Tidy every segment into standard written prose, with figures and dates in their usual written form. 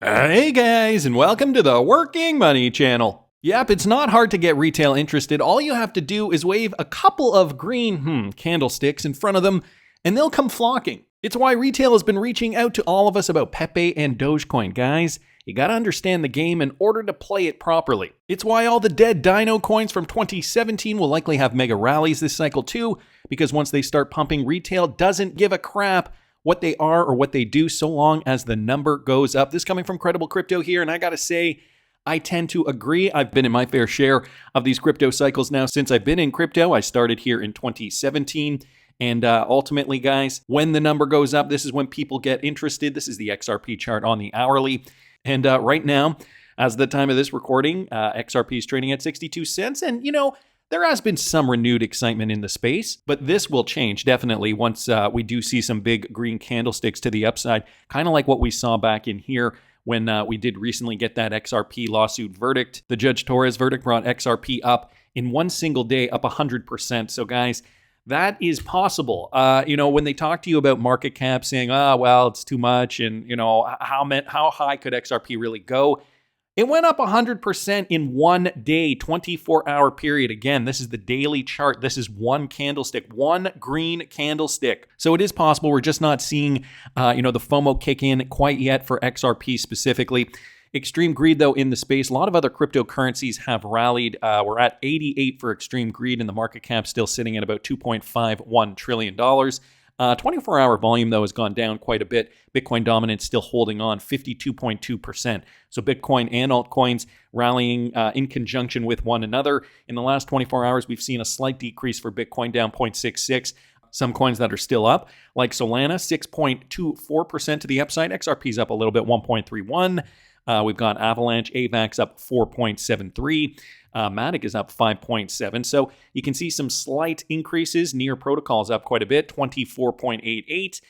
Hey guys, and welcome to the Working Money channel. Yep, it's not hard to get retail interested. All you have to do is wave a couple of green candlesticks in front of them, and they'll come flocking. It's why retail has been reaching out to all of us about Pepe and Dogecoin. Guys, you gotta understand the game in order to play it properly. It's why all the dead dino coins from 2017 will likely have mega rallies this cycle too, because once they start pumping, retail doesn't give a crap what they are or what they do so long as the number goes up. This coming from Credible Crypto here, and I gotta say, I tend to agree. I've been in my fair share of these crypto cycles now since I've been in crypto. I started here in 2017. And ultimately, guys, when the number goes up, this is when people get interested. This is the XRP chart on the hourly. And right now, as the time of this recording, XRP is trading at 62 cents. And, there has been some renewed excitement in the space, but this will change definitely once we do see some big green candlesticks to the upside, kind of like what we saw back in here when we did recently get that XRP lawsuit verdict. The Judge Torres verdict brought XRP up in one single day, up 100%. So guys, that is possible. When they talk to you about market cap saying, well, it's too much, and how high could XRP really go? It went up 100% in one day, 24-hour period. Again, this is the daily chart. This is one candlestick, one green candlestick. So it is possible. We're just not seeing, the FOMO kick in quite yet for XRP specifically. Extreme greed, though, in the space. A lot of other cryptocurrencies have rallied. We're at 88 for extreme greed, and the market cap still sitting at about $2.51 trillion. 24-hour volume, though, has gone down quite a bit. Bitcoin dominance still holding on, 52.2%. So Bitcoin and altcoins rallying in conjunction with one another. In the last 24 hours, we've seen a slight decrease for Bitcoin, down 0.66. Some coins that are still up, like Solana, 6.24% to the upside. XRP's up a little bit, 1.31. We've got Avalanche, AVAX up 4.73. Matic is up 5.7. So you can see some slight increases. Near Protocol's up quite a bit, 24.88.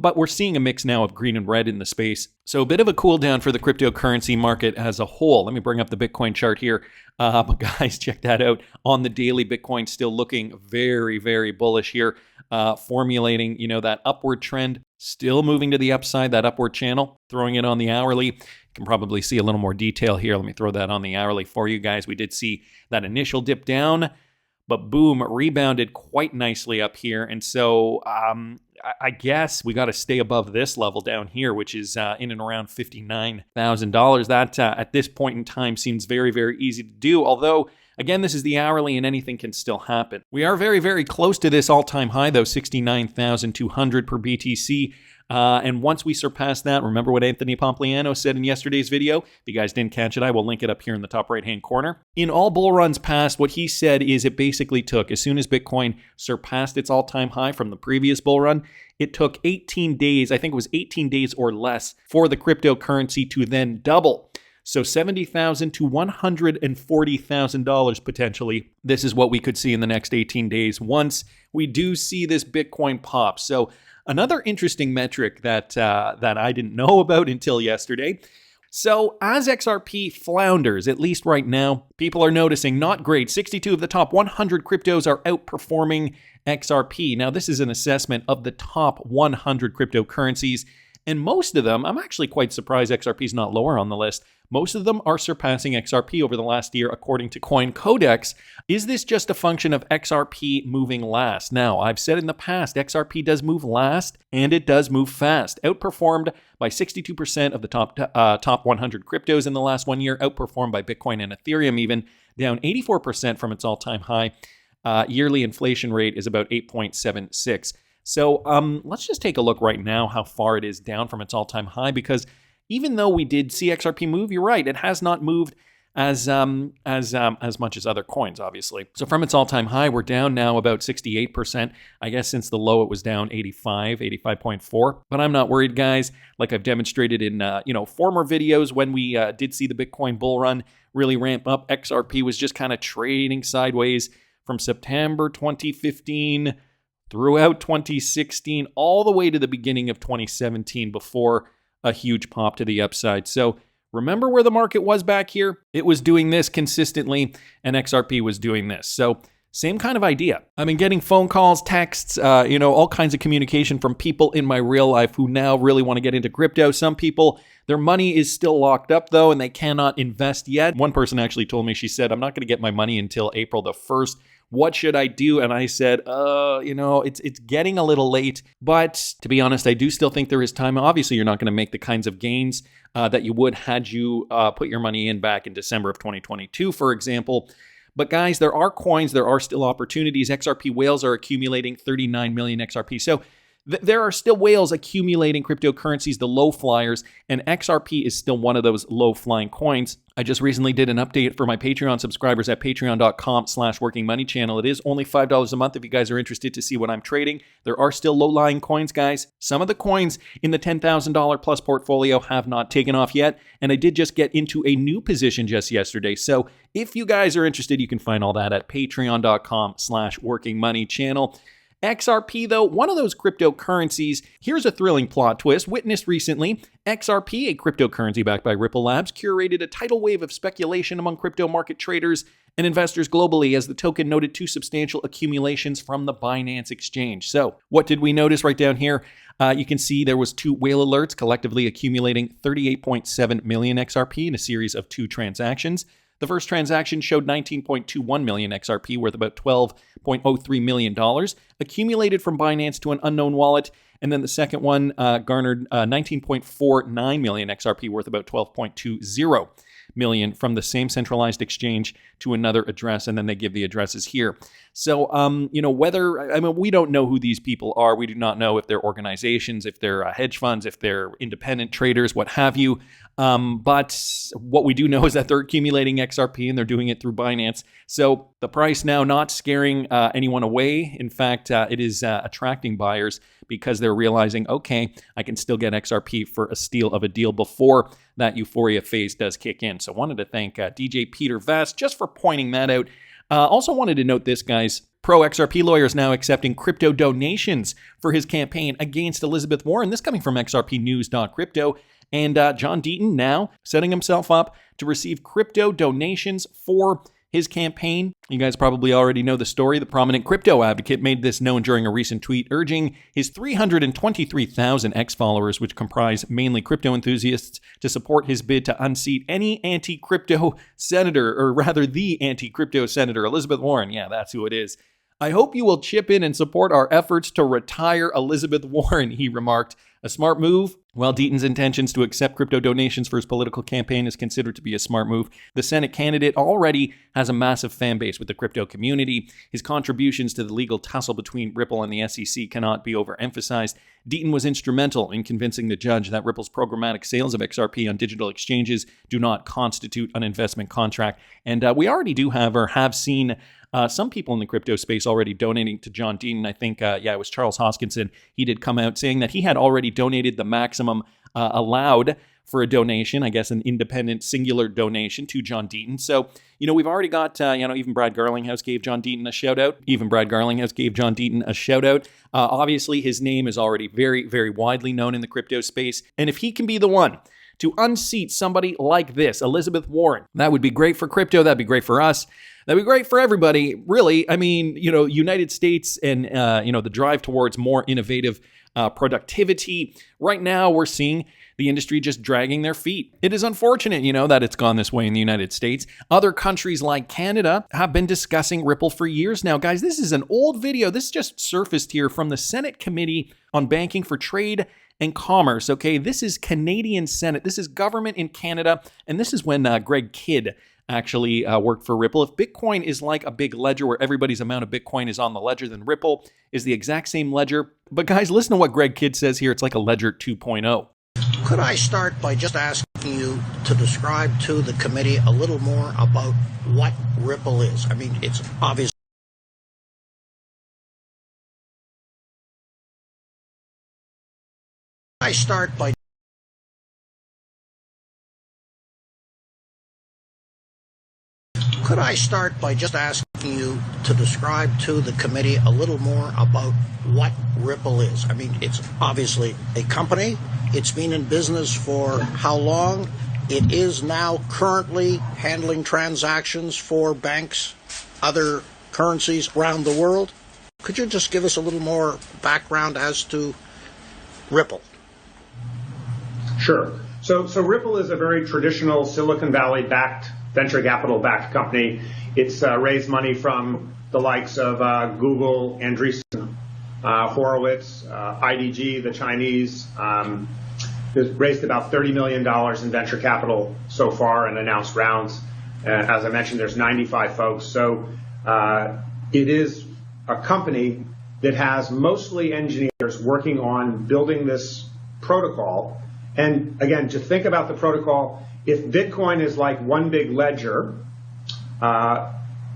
But we're seeing a mix now of green and red in the space. So a bit of a cool down for the cryptocurrency market as a whole. Let me bring up the Bitcoin chart here. But guys, check that out. On the daily, Bitcoin still looking very, very bullish here. Formulating, that upward trend, still moving to the upside, that upward channel. Throwing it on the hourly. You can probably see a little more detail here. Let me throw that on the hourly for you guys. We did see that initial dip down, but boom, rebounded quite nicely up here. And so I guess we got to stay above this level down here, which is in and around $59,000. That at this point in time seems very, very easy to do. Although, again, this is the hourly and anything can still happen. We are very, very close to this all-time high, though, 69,200 per BTC. And once we surpass that, remember what Anthony Pompliano said in yesterday's video? If you guys didn't catch it, I will link it up here in the top right-hand corner. In all bull runs past, what he said is it basically took, as soon as Bitcoin surpassed its all-time high from the previous bull run, it took 18 days, I think it was 18 days or less, for the cryptocurrency to then double. So $70,000 to $140,000 potentially. This is what we could see in the next 18 days once we do see this Bitcoin pop. So another interesting metric that I didn't know about until yesterday. So as XRP flounders, at least right now, people are noticing not great. 62 of the top 100 cryptos are outperforming XRP. Now, this is an assessment of the top 100 cryptocurrencies. And most of them, I'm actually quite surprised XRP is not lower on the list. Most of them are surpassing XRP over the last year, according to Coin Codex. Is this just a function of XRP moving last? Now, I've said in the past, XRP does move last, and it does move fast. Outperformed by 62% of the top 100 cryptos in the last 1 year, outperformed by Bitcoin and Ethereum even, down 84% from its all-time high. Yearly inflation rate is about 8.76. So let's just take a look right now how far it is down from its all-time high, because even though we did see XRP move, you're right, it has not moved as much as other coins, obviously. So from its all-time high, we're down now about 68%. I guess since the low, it was down 85.4. But I'm not worried, guys. Like I've demonstrated in former videos, when we did see the Bitcoin bull run really ramp up, XRP was just kind of trading sideways from September 2015 throughout 2016, all the way to the beginning of 2017 before a huge pop to the upside. So remember where the market was back here? It was doing this consistently, and XRP was doing this. So Same kind of idea. I've been getting phone calls, texts, all kinds of communication from people in my real life who now really want to get into crypto. Some people, their money is still locked up though, and they cannot invest yet. One person actually told me, she said, I'm not going to get my money until April the 1st. What should I do? And I said, it's getting a little late. But to be honest, I do still think there is time. Obviously, you're not going to make the kinds of gains that you would had you put your money in back in December of 2022, for example. But guys, there are coins, there are still opportunities. XRP whales are accumulating 39 million XRP. So there are still whales accumulating cryptocurrencies, the low flyers, and XRP is still one of those low flying coins. I just recently did an update for my Patreon subscribers at patreon.com/workingmoneychannel. It is only $5 a month if you guys are interested to see what I'm trading. There are still low-lying coins, guys. Some of the coins in the $10,000 plus portfolio have not taken off yet, and I did just get into a new position just yesterday. So if you guys are interested, you can find all that at patreon.com/workingmoneychannel. XRP, though, one of those cryptocurrencies. Here's a thrilling plot twist witnessed recently. XRP, a cryptocurrency backed by Ripple Labs, curated a tidal wave of speculation among crypto market traders and investors globally as the token noted two substantial accumulations from the Binance exchange. So what did we notice right down here? You can see there was two whale alerts collectively accumulating 38.7 million XRP in a series of two transactions. The first transaction showed 19.21 million XRP, worth about $12.03 million, accumulated from Binance to an unknown wallet. And then the second one garnered 19.49 million XRP, worth about $12.20 million from the same centralized exchange to another address. And then they give the addresses here. So, we don't know who these people are. We do not know if they're organizations, if they're hedge funds, if they're independent traders, what have you. But what we do know is that they're accumulating XRP and they're doing it through Binance. So the price now not scaring anyone away. In fact, it is attracting buyers because they're realizing, okay, I can still get XRP for a steal of a deal before that euphoria phase does kick in. So wanted to thank DJ Peter Vest just for pointing that out. Also wanted to note this, guys. Pro XRP lawyer is now accepting crypto donations for his campaign against Elizabeth Warren. This coming from xrpnews.crypto. And John Deaton now setting himself up to receive crypto donations for his campaign. You guys probably already know the story. The prominent crypto advocate made this known during a recent tweet urging his 323,000 X followers, which comprise mainly crypto enthusiasts, to support his bid to unseat any anti-crypto senator, or rather the anti-crypto senator, Elizabeth Warren. Yeah, that's who it is. I hope you will chip in and support our efforts to retire Elizabeth Warren, he remarked. A smart move? While Deaton's intentions to accept crypto donations for his political campaign is considered to be a smart move, the Senate candidate already has a massive fan base with the crypto community. His contributions to the legal tussle between Ripple and the SEC cannot be overemphasized. Deaton was instrumental in convincing the judge that Ripple's programmatic sales of XRP on digital exchanges do not constitute an investment contract. And we already do have seen some people in the crypto space already donating to John Deaton. I think, it was Charles Hoskinson. He did come out saying that he had already donated the maximum allowed for a donation, I guess an independent singular donation to John Deaton. So, we've already got, even Brad Garlinghouse gave John Deaton a shout out. Obviously, his name is already very, very widely known in the crypto space. And if he can be the one to unseat somebody like this, Elizabeth Warren, that would be great for crypto. That'd be great for us. That'd be great for everybody, really. I mean, United States and, the drive towards more innovative productivity. Right now, we're seeing the industry just dragging their feet. It is unfortunate, that it's gone this way in the United States. Other countries like Canada have been discussing Ripple for years now. Guys, this is an old video. This just surfaced here from the Senate Committee on Banking for Trade and Commerce. Okay, this is Canadian Senate. This is government in Canada. And this is when Greg Kidd actually worked for Ripple. If Bitcoin is like a big ledger where everybody's amount of Bitcoin is on the ledger, then Ripple is the exact same ledger. But guys, listen to what Greg Kidd says here. It's like a ledger 2.0. Could I start by just asking you to describe to the committee a little more about what Ripple is? I mean, it's obvious. I start by Could I start by just asking you to describe to the committee a little more about what Ripple is? I mean, it's obviously a company. It's been in business for how long? It is now currently handling transactions for banks, other currencies around the world. Could you just give us a little more background as to Ripple? Sure. So Ripple is a very traditional Silicon Valley-backed, venture capital-backed company. It's raised money from the likes of Google, Andreessen, Horowitz, IDG, the Chinese. It's raised about $30 million in venture capital so far and announced rounds. As I mentioned, there's 95 folks. So it is a company that has mostly engineers working on building this protocol. And again, to think about the protocol, if Bitcoin is like one big ledger,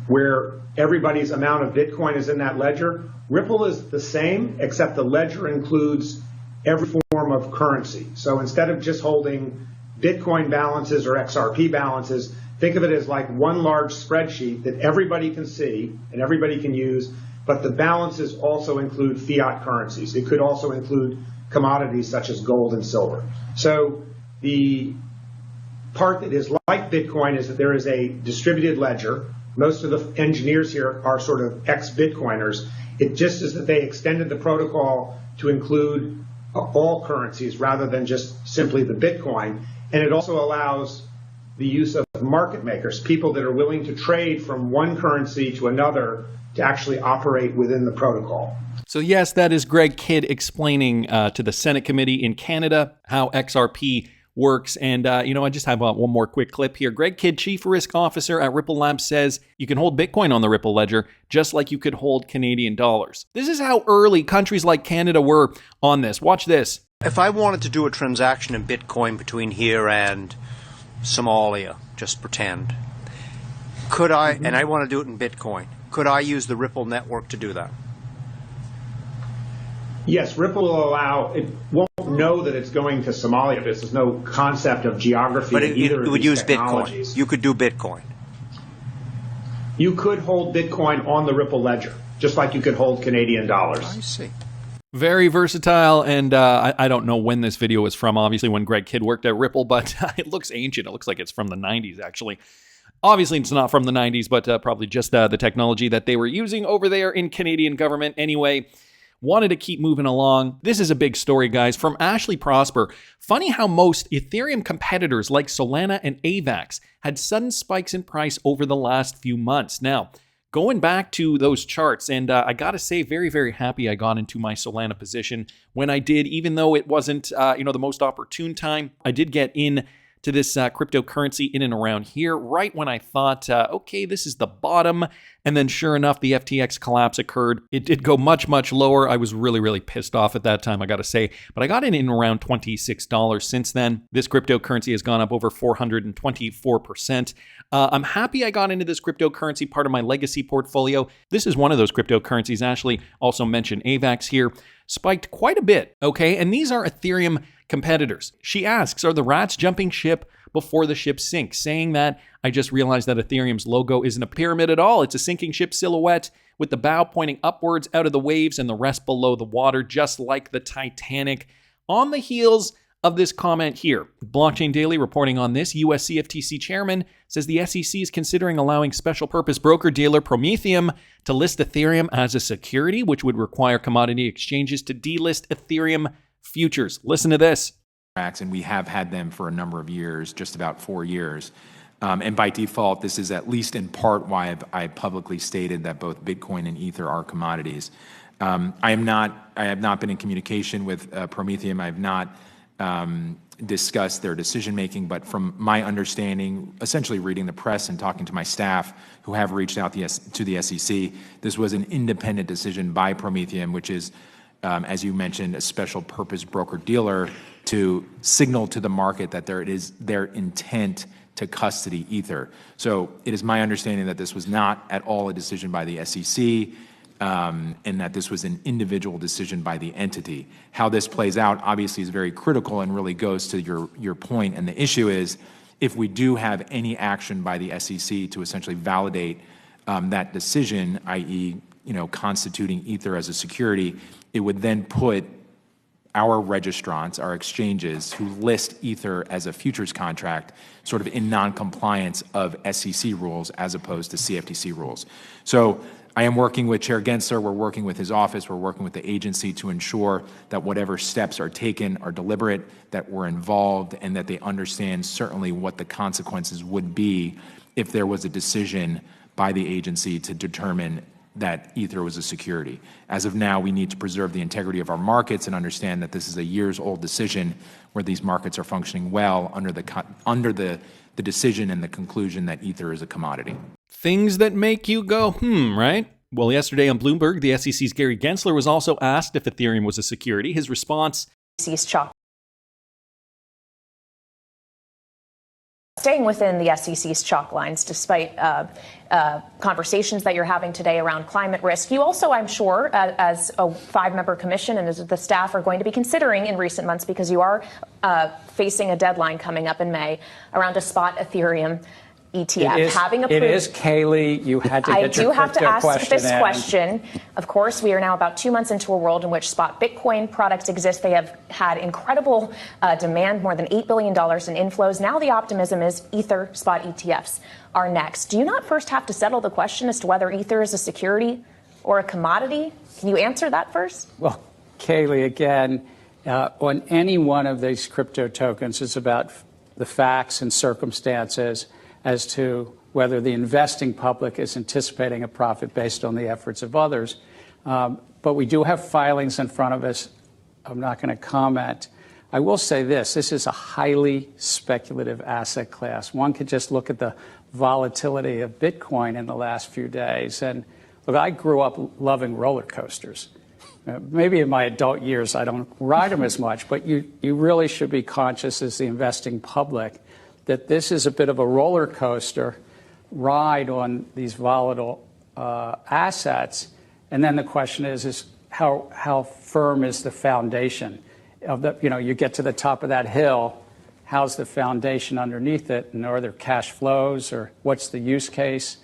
where everybody's amount of Bitcoin is in that ledger, Ripple is the same, except the ledger includes every form of currency. So instead of just holding Bitcoin balances or XRP balances, think of it as like one large spreadsheet that everybody can see and everybody can use, but the balances also include fiat currencies. It could also include commodities such as gold and silver. So the part that is like Bitcoin is that there is a distributed ledger. Most of the engineers here are sort of ex-Bitcoiners. It just is that they extended the protocol to include all currencies rather than just simply the Bitcoin. And it also allows the use of market makers, people that are willing to trade from one currency to another to actually operate within the protocol. So yes, that is Greg Kidd explaining to the Senate committee in Canada how XRP works. And, I just have one more quick clip here. Greg Kidd, Chief Risk Officer at Ripple Labs, says you can hold Bitcoin on the Ripple ledger just like you could hold Canadian dollars. This is how early countries like Canada were on this. Watch this. If I wanted to do a transaction in Bitcoin between here and Somalia, just pretend, could I, and I want to do it in Bitcoin, could I use the Ripple network to do that? Yes, Ripple will allow, it won't know that it's going to Somalia. There's no concept of geography. But in either it of would these use technologies. Bitcoin. You could do Bitcoin. You could hold Bitcoin on the Ripple ledger, just like you could hold Canadian dollars. I see. Very versatile, and I don't know when this video was from, obviously when Greg Kidd worked at Ripple, but it looks ancient. It looks like it's from the 90s, actually. Obviously, it's not from the 90s, but probably just the technology that they were using over there in Canadian government. Anyway, wanted to keep moving along. This is a big story, guys, from Ashley Prosper. Funny how most Ethereum competitors like Solana and AVAX had sudden spikes in price over the last few months. Now, going back to those charts, and I gotta say, very, very happy I got into my Solana position when I did, even though it wasn't, the most opportune time. I did get in to this cryptocurrency in and around here, right when I thought, okay, this is the bottom. And then sure enough, the FTX collapse occurred. It did go much, much lower. I was really, really pissed off at that time, I gotta say. But I got in around $26 since then. This cryptocurrency has gone up over 424%. I'm happy I got into this cryptocurrency, part of my legacy portfolio. This is one of those cryptocurrencies. Ashley also mentioned AVAX here. Spiked quite a bit, okay? And these are Ethereum competitors. She asks, are the rats jumping ship before the ship sinks? Saying that, I just realized that Ethereum's logo isn't a pyramid at all. It's a sinking ship silhouette with the bow pointing upwards out of the waves and the rest below the water, just like the Titanic. On the heels of this comment here, Blockchain Daily reporting on this, US CFTC chairman says the SEC is considering allowing special purpose broker-dealer Prometheum to list Ethereum as a security, which would require commodity exchanges to delist Ethereum futures. Listen to this. And we have had them for a number of years, just about 4 years. And by default, this is at least in part why I publicly stated that both Bitcoin and Ether are commodities. I have not been in communication with Prometheum. I have not discussed their decision making, but from my understanding, essentially reading the press and talking to my staff who have reached out to the SEC, this was an independent decision by Prometheum, which is, as you mentioned, a special purpose broker-dealer to signal to the market that it is their intent to custody Ether. So it is my understanding that this was not at all a decision by the SEC, and that this was an individual decision by the entity. How this plays out obviously is very critical and really goes to your point. And the issue is, if we do have any action by the SEC to essentially validate that decision, i.e., constituting Ether as a security, it would then put our registrants, our exchanges who list Ether as a futures contract sort of in non-compliance of SEC rules as opposed to CFTC rules. So I am working with Chair Gensler. We're working with his office. We're working with the agency to ensure that whatever steps are taken are deliberate, that we're involved, and that they understand certainly what the consequences would be if there was a decision by the agency to determine that Ether was a security. As of now, we need to preserve the integrity of our markets and understand that this is a years-old decision where these markets are functioning well under the decision and the conclusion that Ether is a commodity. Things that make you go, right? Well, yesterday on Bloomberg, the SEC's Gary Gensler was also asked if Ethereum was a security. His response, staying within the SEC's chalk lines, despite conversations that you're having today around climate risk. You also, I'm sure, as a 5-member commission and as the staff are going to be considering in recent months, because you are facing a deadline coming up in May around a spot Ethereum ETF. It is, Kaylee. You had to get your crypto question in. I do have to ask this question. Of course, we are now about 2 months into a world in which spot Bitcoin products exist. They have had incredible demand, more than $8 billion in inflows. Now the optimism is Ether spot ETFs are next. Do you not first have to settle the question as to whether Ether is a security or a commodity? Can you answer that first? Well, Kaylee, again, on any one of these crypto tokens, it's about the facts and circumstances as to whether the investing public is anticipating a profit based on the efforts of others. But we do have filings in front of us. I'm not going to comment. I will say this is a highly speculative asset class. One could just look at the volatility of Bitcoin in the last few days. And look, I grew up loving roller coasters. Maybe in my adult years I don't ride them as much, but you really should be conscious as the investing public that this is a bit of a roller coaster ride on these volatile assets. And then the question is how firm is the foundation of the, you get to the top of that hill, how's the foundation underneath it? And are there cash flows, or what's the use case?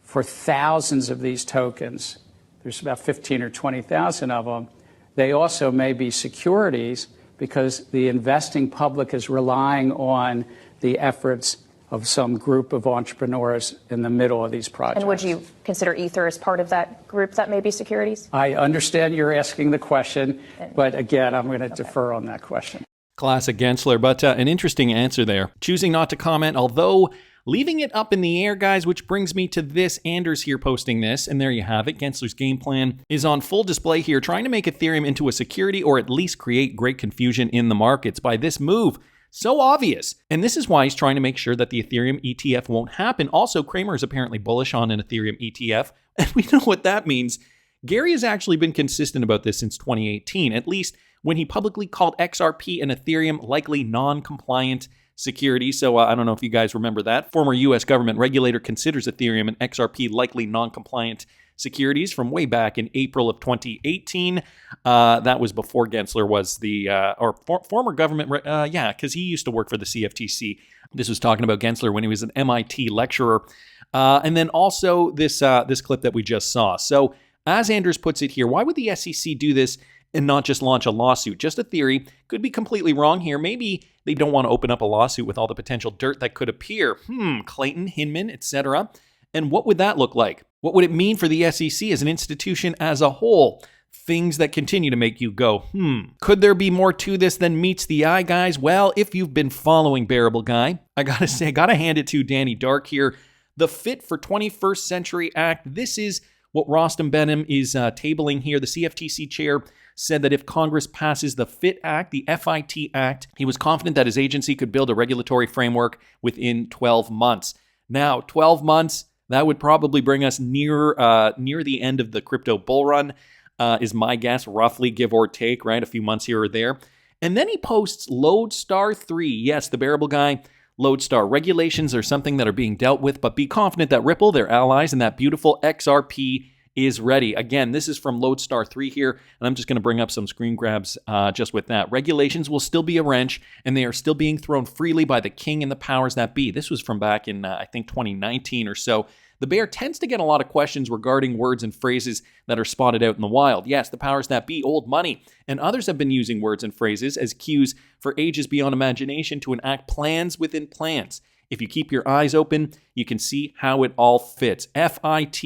For thousands of these tokens, there's about 15 or 20,000 of them, they also may be securities because the investing public is relying on the efforts of some group of entrepreneurs in the middle of these projects. And would you consider Ether as part of that group that may be securities? I understand you're asking the question, but again, I'm going to defer on that question. Classic Gensler, but an interesting answer there. Choosing not to comment, although leaving it up in the air, guys, which brings me to this. Anders here posting this, and there you have it. Gensler's game plan is on full display here, trying to make Ethereum into a security or at least create great confusion in the markets by this move. So obvious. And this is why he's trying to make sure that the Ethereum ETF won't happen. Also, Cramer is apparently bullish on an Ethereum ETF, and we know what that means. Gary has actually been consistent about this since 2018, at least when he publicly called XRP and Ethereum likely non-compliant securities. So I don't know if you guys remember that. Former U.S. government regulator considers Ethereum and XRP likely non-compliant securities from way back in April of 2018. That was before Gensler was the, former government, because he used to work for the CFTC. This was talking about Gensler when he was an MIT lecturer. And then also this clip that we just saw. So as Anders puts it here, why would the SEC do this and not just launch a lawsuit? Just a theory. Could be completely wrong here. Maybe they don't want to open up a lawsuit with all the potential dirt that could appear. Clayton, Hinman, etc. And what would that look like? What would it mean for the SEC as an institution as a whole? Things that continue to make you go, Could there be more to this than meets the eye, guys? Well, if you've been following Bearable Guy, I gotta hand it to Danny Dark here. The Fit for 21st Century Act. This is what Rostam Behnam is tabling here. The CFTC chair said that if Congress passes the FIT Act, the FIT Act, he was confident that his agency could build a regulatory framework within 12 months. Now, 12 months, that would probably bring us near the end of the crypto bull run, is my guess, roughly, give or take, right? A few months here or there. And then he posts Lodestar 3. Yes, the Bearable Guy, Lodestar. Regulations are something that are being dealt with, but be confident that Ripple, their allies, and that beautiful XRP is ready. Again, this is from Lodestar 3 here, and I'm just going to bring up some screen grabs just with that. Regulations will still be a wrench, and they are still being thrown freely by the king and the powers that be. This was from back in, I think, 2019 or so. The bear tends to get a lot of questions regarding words and phrases that are spotted out in the wild. Yes, the powers that be, old money, and others have been using words and phrases as cues for ages beyond imagination to enact plans within plans. If you keep your eyes open, you can see how it all fits. FIT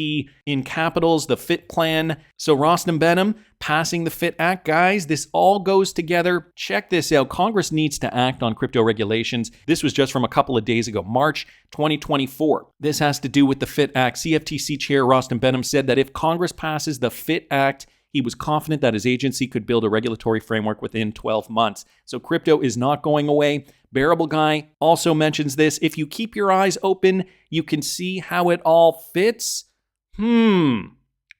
in capitals, the FIT plan. So Rostam Behnam passing the FIT Act. Guys, this all goes together. Check this out. Congress needs to act on crypto regulations. This was just from a couple of days ago, March 2024. This has to do with the FIT Act. CFTC Chair Rostam Behnam said that if Congress passes the FIT Act, he was confident that his agency could build a regulatory framework within 12 months. So crypto is not going away. Bearableguy also mentions this. If you keep your eyes open, you can see how it all fits.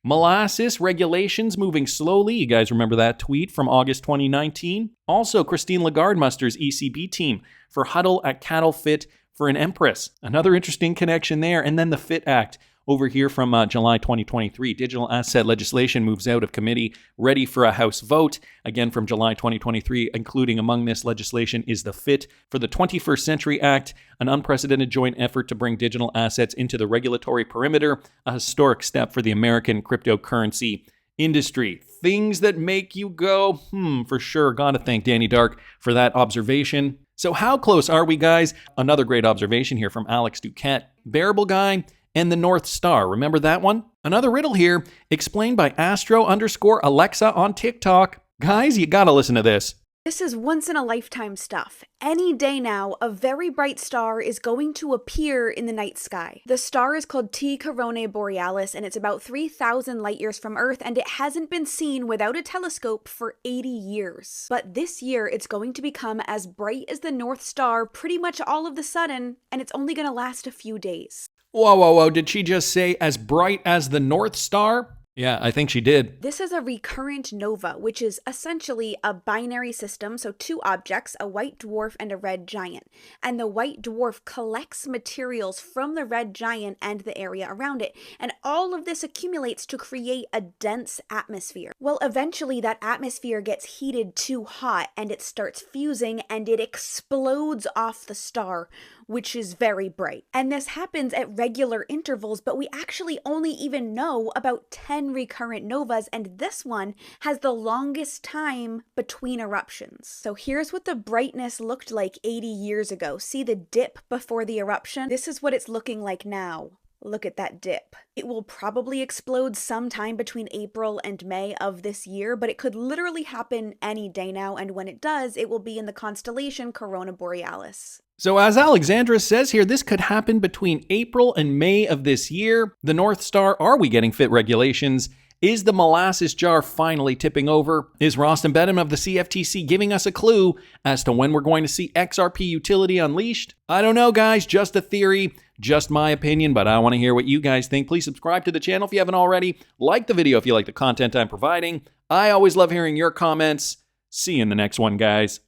Molasses regulations moving slowly. You guys remember that tweet from August 2019? Also, Christine Lagarde musters ECB team for huddle at cattle fit for an empress. Another interesting connection there. And then the FIT Act over here from July 2023. Digital asset legislation moves out of committee, ready for a House vote. Again from July 2023, including among this legislation is the FIT for the 21st Century Act, an unprecedented joint effort to bring digital assets into the regulatory perimeter, a historic step for the American cryptocurrency industry. Things that make you go, for sure. Gotta thank Danny Dark for that observation. So how close are we, guys? Another great observation here from Alex Duquette. Bearableguy and the North Star. Remember that one? Another riddle here, explained by Astro_Alexa on TikTok. Guys, you gotta listen to this. This is once-in-a-lifetime stuff. Any day now, a very bright star is going to appear in the night sky. The star is called T Coronae Borealis, and it's about 3,000 light years from Earth, and it hasn't been seen without a telescope for 80 years. But this year, it's going to become as bright as the North Star pretty much all of the sudden, and it's only going to last a few days. Whoa. Did she just say as bright as the North Star? Yeah, I think she did. This is a recurrent nova, which is essentially a binary system, so two objects, a white dwarf and a red giant. And the white dwarf collects materials from the red giant and the area around it. And all of this accumulates to create a dense atmosphere. Well, eventually that atmosphere gets heated too hot and it starts fusing and it explodes off the star, which is very bright. And this happens at regular intervals, but we actually only even know about 10 recurrent novas, and this one has the longest time between eruptions. So here's what the brightness looked like 80 years ago. See the dip before the eruption? This is what it's looking like now. Look at that dip. It will probably explode sometime between April and May of this year, but it could literally happen any day now, and when it does, it will be in the constellation Corona Borealis. So as Alexandra says here, this could happen between April and May of this year. The North Star, are we getting FIT regulations? Is the molasses jar finally tipping over? Is Rostam Behnam of the CFTC giving us a clue as to when we're going to see XRP utility unleashed? I don't know, guys, just a theory, just my opinion, but I want to hear what you guys think. Please subscribe to the channel if you haven't already. Like the video if you like the content I'm providing. I always love hearing your comments. See you in the next one, guys.